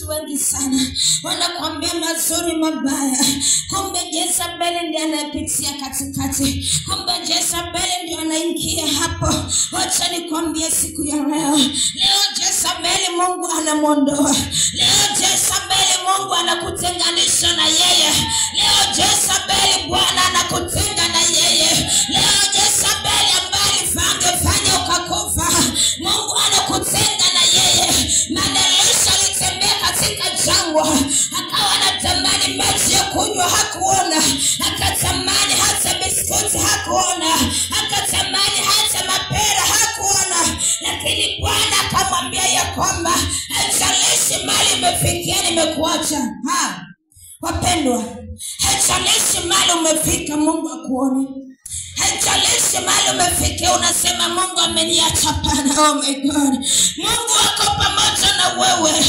wengi sana wanakuambia mazuri mabaya, kumbe Jezebeli ndiye anapitia katikati, kumbe Jezebeli ndiye anaingia hapo. Wacha nikwambie siku ya leo Jezebeli Mungu anamuondoa. Leo Jezebeli Mungu anakutenganisha na yeye. Leo Jezebeli Bwana anakutenga na yeye. Leo Jezebeli ambaye fanya ukakufa, Mungu anakutenga na yeye. Elisha alitembea katika jangwa, akawa anatamani maji ya kunywa hakuona, akatamani hata biskuti hakuona, akatamani hata mapera hakuona, lakini Bwana akamwambia ya kwamba haijalishi mali imefikia nimekuacha. Wapendwa, haijalishi mali umefika Mungu akuone. Haijalishi mali umefika unasema Mungu ameniacha, hapana. Oh my God, Mungu ako pamoja na wewe.